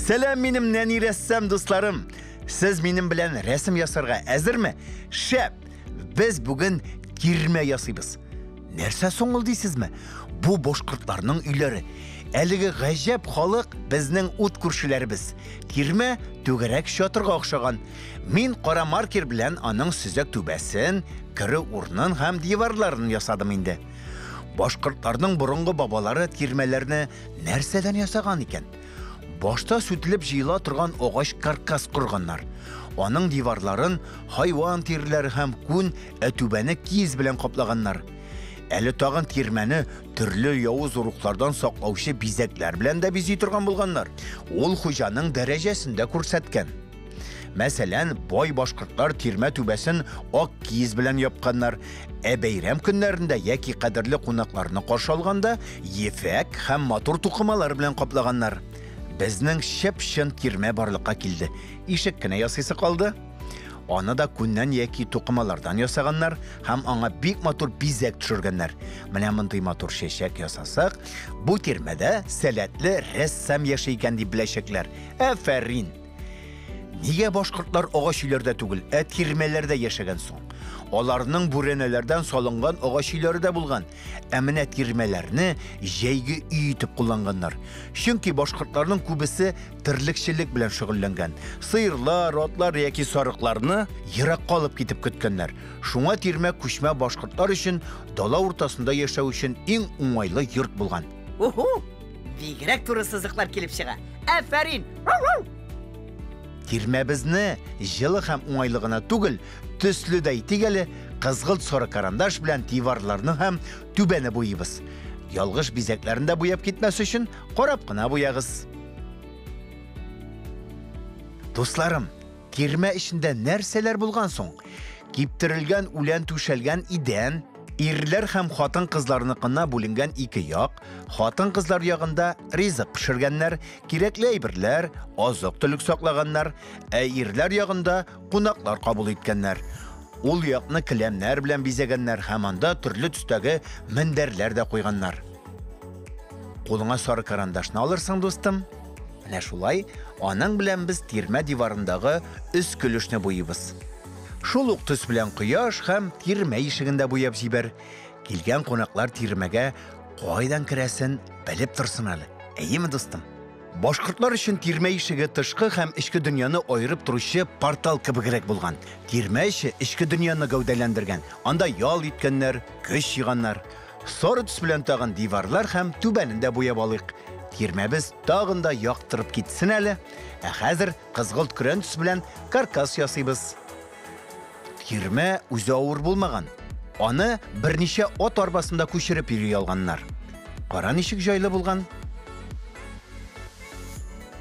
Selam benim nani ressam dostlarım. Siz benim bilen resim yasarga hazırmı? Şep, biz bugün girme yasıyız. Nerse soğul deysizmi? Bu boşkurtlarının üyleri. Әлігі ғажап халық біздің ут күршілербіз. Кирме түгерек шатырға оқшаған. Мен қара маркер білән аның сүзек түбәсін, кірі урнын һәм диварларын ясадым инде. Башқұрттардың бұрынғы бабалары кирмелерні нәрседен ясаған екен. Башта сүтіліп жиыла тұрған оғаш каркас құрғаннар. Аның диварларын хайван терілері һәм күн әтүбәні киіз білән қоплағаннар. Әлі тағын кирмәні түрлі яуыз ұруқтардан сақлаушы бизеклер білән дә бизи тұрған болғаннар. Ол хужаның дәрәжесінде көрсәткен. Мәсәлән, бай башқұртлар кирмә түбәсін ак киіз білән япқаннар. Бәйрәм көннәрендә яки қадірлі қонақларны қаршы алғанда ефәк һәм матур туқымалар белән қаплаганнар. Безнең шәп-шын кирмә барлыкка килде. Ишек кенә ясыйсы калды. Аны да күннән яки туқымалардан ясаганнар һәм аңа бик матур бизәк төшергәннәр. Менә мондый матур шәшәк ясасак, бу кирмәдә сәләтле рәссам яши икән дип беләчәкләр. Афәрин. Нигә башкортлар агач өйләрдә түгел, кирмәләрдә яшәгән соң? Аларның бүрәнәләрдән салынган агач өйләре дә булган. Менә кирмәләрне җәйге үй итеп кулланганнар. Чөнки башкортларның күбесе тирлекчелек белән шөгыльләнгән. Сыерлар, атлар яки сарыкларны еракка алып китеп көткәннәр. Шуңа тирмә күчмә башкортлар өчен дала уртасында яшәү өчен иң уңайлы йорт булган. Уху! Бигрәк туры сызыклар килеп чыга. Афәрин! Кирмәбезне җылы һәм уңайлыгына түгел, төсле дә тигәле кызгылт сары карандаш белән диварларны һәм түбәне буйыбыз. Ялгыш бизәкләрен дә буяп китмәс өчен карап кына буягыз. Дусларым, кирмә эчендә нәрсәләр булган соң? Киптерелгән үлән түшәлгән идән, ирләр һәм хатын-кызларныкына бүленгән ике як, хатын-кызлар ягында ризык пешергәннәр, кирәкле әйберләр, азык-төлек саклаганнар, ирләр ягында кунаклар кабул иткәннәр. Ул якны келәмнәр белән бизәгәннәр һәм анда төрле төстәге мендәрләр дә куйганнар. Кулыңа сары карандашны алырсың, достым. Менә шулай, аның белән без тирмә диварындагы өскөлешне буйыбыз. Шул ук төс белән кояш һәм тирмә ишегендә буяп җибәр. Килгән кунаклар тирмәгә кайдан керәсен белеп торсын әле. Әйеме, достым? Башкортлар өчен тирмә ишеге тышкы һәм ичке дөньяны аерып торучы портал кебегрәк булган. Тирмә ише ичке дөньяны гәүдәләндергән. Анда ял иткәннәр, көч җыйганнар. Сары төс белән тагын диварлар һәм түбәнен дә буяп алыйк. Тирмәбез тагын да яктырып китсен әле. Хәзер кызгылт көрән төс белән каркас ясыйбыз. Кирмә үзе авыр булмаган. Аны берничә ат арбасында күчереп йөри алганнар. Кара ничек җайлы булган.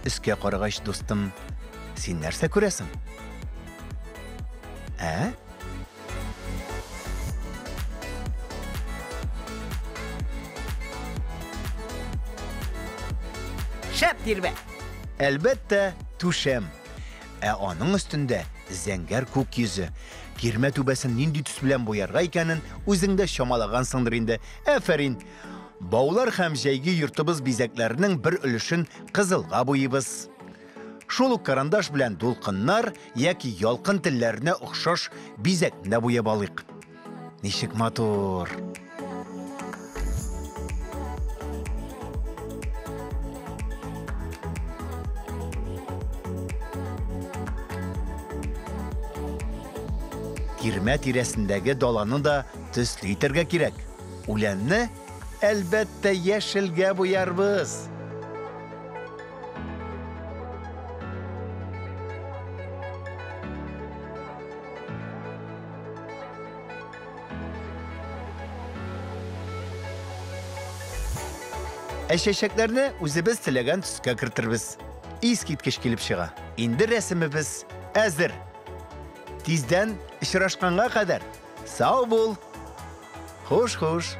Искә карагач, достым, син нәрсә күрәсең? Шәп тирмә. Әлбәттә, түшәм. Аның өстендә зәңгәр күк йөзе. Кирмә түбәсен нинди төс белән буярга икәнен үзеңдә чамалагансыңдыр инде. Афәрин. Баулар һәм җәйге йортыбыз бизәкләренең бер өлешен кызылга буйыбыз. Шул ук карандаш белән дулкыннар яки ялкын телләренә охшаш бизәкне дә буяп алыйк. Ничек матур. Кирмә тирәсендәге даланы да төсле итәргә кирәк. Үләнне әлбәттә яшелгә буярбыз. Чәчәкләрне үзебез теләгән төскә керттербез. Искиткеч килеп чыга. Инде рәсемебез әзер. Тиздән очрашканга кадәр сау бул. Хуш-хуш.